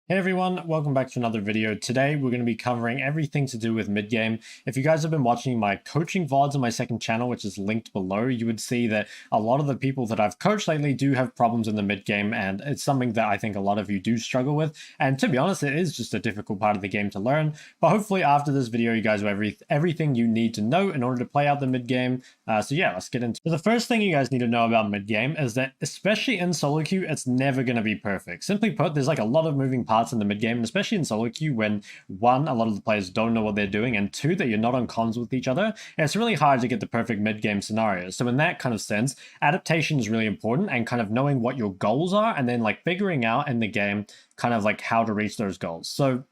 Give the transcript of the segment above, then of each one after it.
Hey everyone, welcome back to another video. Today we're going to be covering everything to do with mid-game. If you guys have been watching my coaching VODs on my second channel, which is linked below, you would see that a lot of the people that I've coached lately do have problems in the mid-game, and it's something that I think a lot of you do struggle with. And to be honest, it is just a difficult part of the game to learn. But hopefully after this video, you guys have everything you need to know in order to play out the mid-game. So yeah, let's get into it. So the first thing you guys need to know about mid-game is that, especially in solo queue, it's never going to be perfect. Simply put, there's like a lot of moving parts in the mid game, and especially in solo queue when one, a lot of the players don't know what they're doing, and two, that you're not on comms with each other, it's really hard to get the perfect mid game scenario. So in that kind of sense, adaptation is really important, and kind of knowing what your goals are and then like figuring out in the game kind of like how to reach those goals. So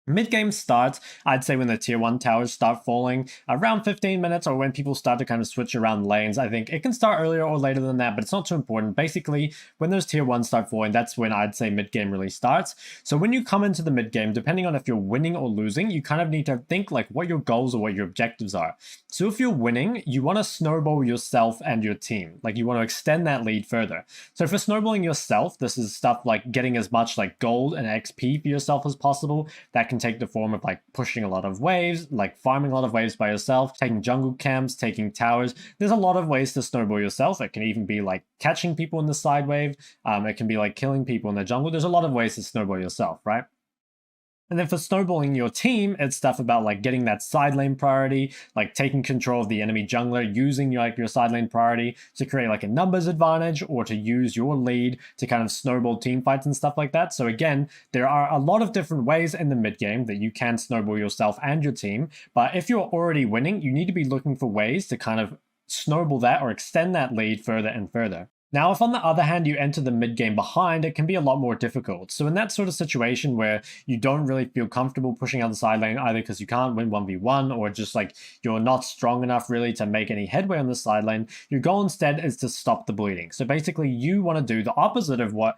mid-game starts, I'd say when the tier 1 towers start falling around 15 minutes, or when people start to kind of switch around lanes. I think it can start earlier or later than that, but it's not too important. Basically, when those tier 1s start falling, that's when I'd say mid-game really starts. So when you come into the mid-game, depending on if you're winning or losing, you kind of need to think like what your goals or what your objectives are. So if you're winning, you want to snowball yourself and your team. Like you want to extend that lead further. So for snowballing yourself, this is stuff like getting as much like gold and XP for yourself as possible. That can take the form of like pushing a lot of waves, like farming a lot of waves by yourself, taking jungle camps, taking towers. There's a lot of ways to snowball yourself. It can even be like catching people in the side wave. It can be like killing people in the jungle. There's a lot of ways to snowball yourself, right? And then for snowballing your team, it's stuff about like getting that side lane priority, like taking control of the enemy jungler, using like your side lane priority to create like a numbers advantage, or to use your lead to kind of snowball team fights and stuff like that. So again, there are a lot of different ways in the mid game that you can snowball yourself and your team. But if you're already winning, you need to be looking for ways to kind of snowball that or extend that lead further and further. Now, if on the other hand you enter the mid-game behind, it can be a lot more difficult. So in that sort of situation where you don't really feel comfortable pushing out the side lane, either because you can't win 1v1 or just like you're not strong enough really to make any headway on the side lane, your goal instead is to stop the bleeding. So basically you want to do the opposite of what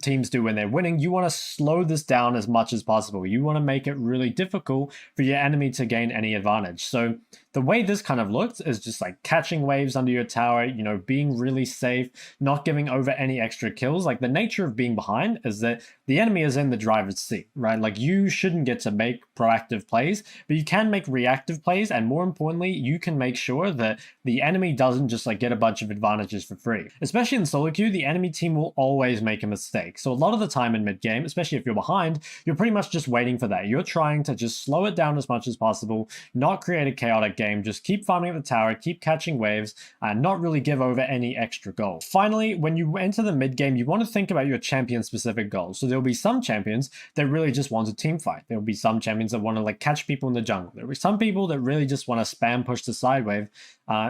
teams do when they're winning. You want to slow this down as much as possible. You want to make it really difficult for your enemy to gain any advantage. So the way this kind of looks is just like catching waves under your tower, you know, being really safe, not giving over any extra kills. Like the nature of being behind is that the enemy is in the driver's seat, right? Like you shouldn't get to make proactive plays, but you can make reactive plays. And more importantly, you can make sure that the enemy doesn't just like get a bunch of advantages for free. Especially in solo queue, the enemy team will always make a mistake. So a lot of the time in mid game, especially if you're behind, you're pretty much just waiting for that. You're trying to just slow it down as much as possible, not create a chaotic game, just keep farming at the tower, keep catching waves, and not really give over any extra gold. Finally, when you enter the mid game, you want to think about your champion specific goals. So there'll be some champions that really just want to team fight. There'll be some champions that want to like catch people in the jungle. There'll be some people that really just want to spam push the side wave.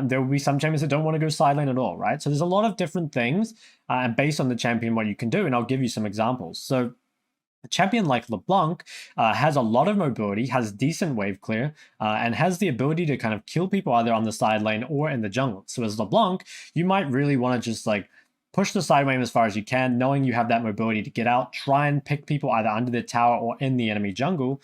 There will be some champions that don't want to go side lane at all, right? So there's a lot of different things, and based on the champion, what you can do, and I'll give you some examples. So a champion like LeBlanc has a lot of mobility, has decent wave clear, and has the ability to kind of kill people either on the side lane or in the jungle. So as LeBlanc, you might really want to just like push the side wave as far as you can, knowing you have that mobility to get out, try and pick people either under the tower or in the enemy jungle.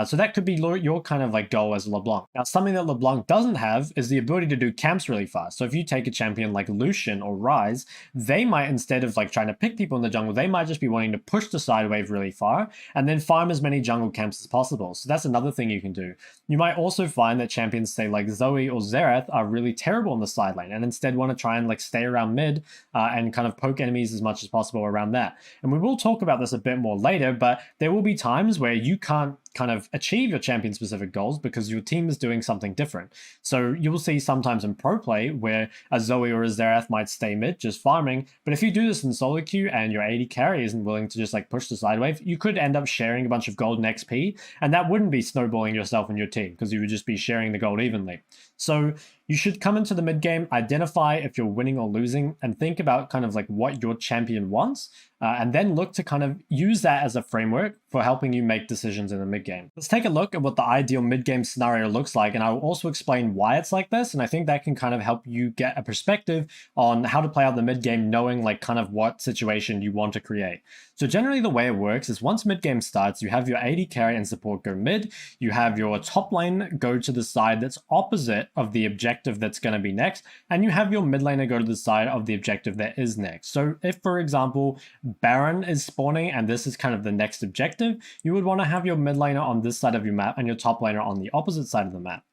So that could be your kind of like goal as LeBlanc. Now, something that LeBlanc doesn't have is the ability to do camps really fast. So if you take a champion like Lucian or Ryze, they might, instead of like trying to pick people in the jungle, they might just be wanting to push the side wave really far and then farm as many jungle camps as possible. So that's another thing you can do. You might also find that champions, say like Zoe or Xerath, are really terrible on the side lane and instead want to try and like stay around mid and kind of poke enemies as much as possible around that. And we will talk about this a bit more later, but there will be times where you can't kind of achieve your champion specific goals because your team is doing something different. So you will see sometimes in pro play where a Zoe or a Xerath might stay mid just farming, but if you do this in solo queue and your AD carry isn't willing to just like push the side wave, you could end up sharing a bunch of gold and XP, and that wouldn't be snowballing yourself and your team because you would just be sharing the gold evenly. So you should come into the mid game, identify if you're winning or losing, and think about kind of like what your champion wants, and then look to kind of use that as a framework for helping you make decisions in the mid mid game. Let's take a look at what the ideal mid game scenario looks like, and I will also explain why it's like this, and I think that can kind of help you get a perspective on how to play out the mid game, knowing like kind of what situation you want to create. So generally the way it works is once mid game starts, you have your AD carry and support go mid, you have your top lane go to the side that's opposite of the objective that's going to be next, and you have your mid laner go to the side of the objective that is next. So if, for example, Baron is spawning and this is kind of the next objective, you would want to have your mid laner on this side of your map and your top laner on the opposite side of the map.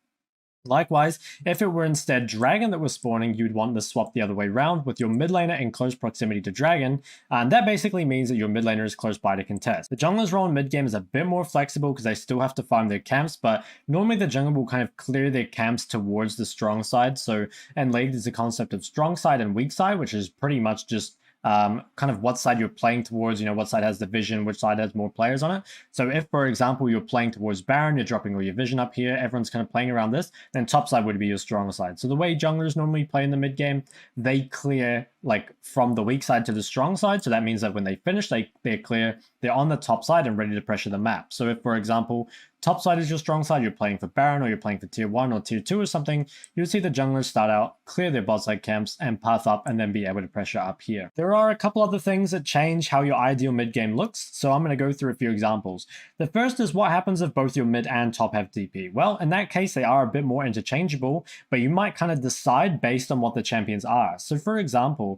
Likewise, if it were instead Dragon that was spawning, you'd want to swap the other way around with your mid laner in close proximity to Dragon, and that basically means that your mid laner is close by to contest. The jungler's role in mid game is a bit more flexible because they still have to farm their camps, but normally the jungle will kind of clear their camps towards the strong side. So in League, there's a concept of strong side and weak side, which is pretty much just kind of what side you're playing towards, what side has the vision, which side has more players on it. So if, for example, you're playing towards Baron, you're dropping all your vision up here, everyone's kind of playing around this, then top side would be your strong side. So the way junglers normally play in the mid game, they clear like from the weak side to the strong side. So that means that when they finish, they're clear, they're on the top side and ready to pressure the map. So if, for example, top side is your strong side, you're playing for Baron or you're playing for tier 1 or tier 2 or something, you'll see the junglers start out, clear their bot side camps and path up and then be able to pressure up here. There are a couple other things that change how your ideal mid game looks, so I'm going to go through a few examples. The first is what happens if both your mid and top have TP. Well, in that case, they are a bit more interchangeable, but you might kind of decide based on what the champions are. So for example,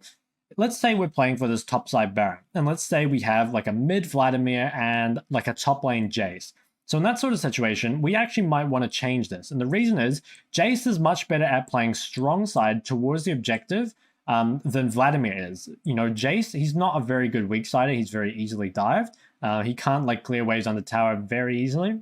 let's say we're playing for this top side Baron, and let's say we have like a mid Vladimir and like a top lane Jace. So in that sort of situation, we actually might want to change this. And the reason is Jace is much better at playing strong side towards the objective than Vladimir is. Jace, he's not a very good weak sider. He's very easily dived. He can't like clear waves on the tower very easily.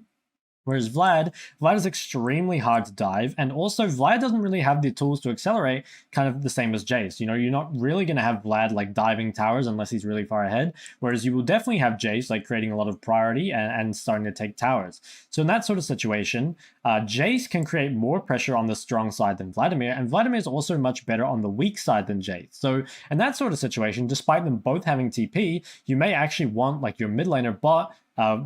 Whereas Vlad is extremely hard to dive, and also Vlad doesn't really have the tools to accelerate, kind of the same as Jace. You're not really going to have Vlad like diving towers unless he's really far ahead, whereas you will definitely have Jace like creating a lot of priority and starting to take towers. So in that sort of situation, Jace can create more pressure on the strong side than Vladimir, and Vladimir is also much better on the weak side than Jace. So in that sort of situation, despite them both having TP, you may actually want like your mid laner bot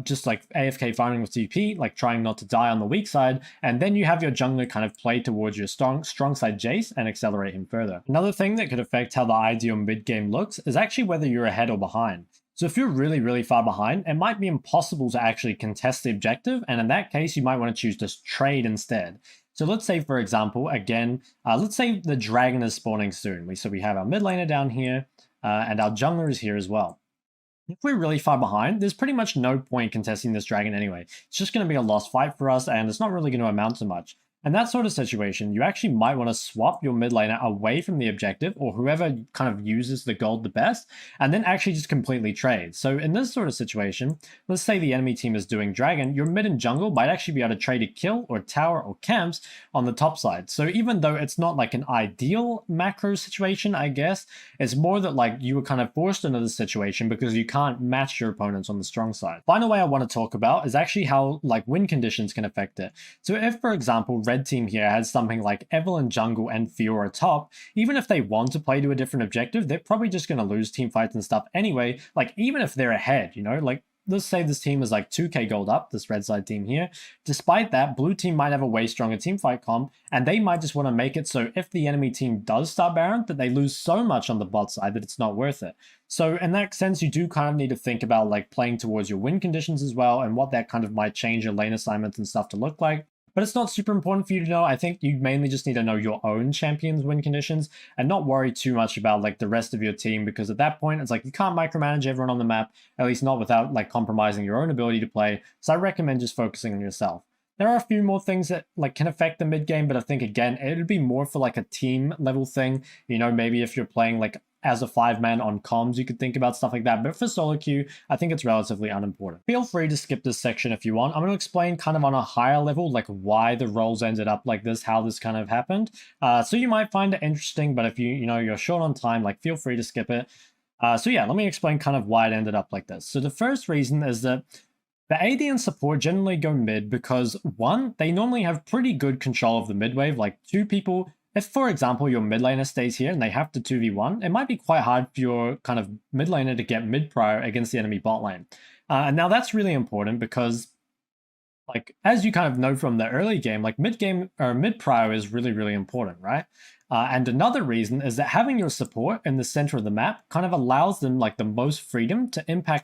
just like AFK farming with TP, like trying not to die on the weak side, and then you have your jungler kind of play towards your strong side Jace and accelerate him further. Another thing that could affect how the ideal mid game looks is actually whether you're ahead or behind. So if you're really, really far behind, it might be impossible to actually contest the objective, and in that case, you might want to choose to trade instead. So let's say, for example, again, let's say the dragon is spawning soon. So we have our mid laner down here, and our jungler is here as well. If we're really far behind, there's pretty much no point contesting this dragon anyway. It's just going to be a lost fight for us, and it's not really going to amount to much. In that sort of situation, you actually might want to swap your mid laner away from the objective, or whoever kind of uses the gold the best, and then actually just completely trade. So in this sort of situation, let's say the enemy team is doing dragon, your mid and jungle might actually be able to trade a kill or tower or camps on the top side. So even though it's not like an ideal macro situation, I guess, it's more that like you were kind of forced into this situation because you can't match your opponents on the strong side. Final way I want to talk about is actually how like win conditions can affect it. So if, for example, red team here has something like Evelynn jungle and Fiora top, even if they want to play to a different objective, they're probably just going to lose team fights and stuff anyway, like even if they're ahead, like let's say this team is like 2k gold up, this red side team here. Despite that, blue team might have a way stronger team fight comp, and they might just want to make it so if the enemy team does start Baron, that they lose so much on the bot side that it's not worth it. So in that sense, you do kind of need to think about like playing towards your win conditions as well, and what that kind of might change your lane assignments and stuff to look like. But it's not super important for you to know. I think you mainly just need to know your own champion's win conditions and not worry too much about like the rest of your team, because at that point, it's like you can't micromanage everyone on the map, at least not without like compromising your own ability to play. So I recommend just focusing on yourself. There are a few more things that like can affect the mid game, but I think again, it'd be more for like a team level thing. Maybe if you're playing like as a 5-man on comms, you could think about stuff like that. But for solo queue, I think it's relatively unimportant. Feel free to skip this section if you want. I'm going to explain kind of on a higher level, like why the roles ended up like this, how this kind of happened. So you might find it interesting, but if you're short on time, like feel free to skip it. So yeah, let me explain kind of why it ended up like this. So the first reason is that the AD and support generally go mid because, one, they normally have pretty good control of the mid wave, like two people. If, for example, your mid laner stays here and they have to 2v1, it might be quite hard for your kind of mid laner to get mid prior against the enemy bot lane. And now that's really important because Like, as you kind of know from the early game, like mid game or mid prio is really, really important, right? And another reason is that having your support in the center of the map kind of allows them like the most freedom to impact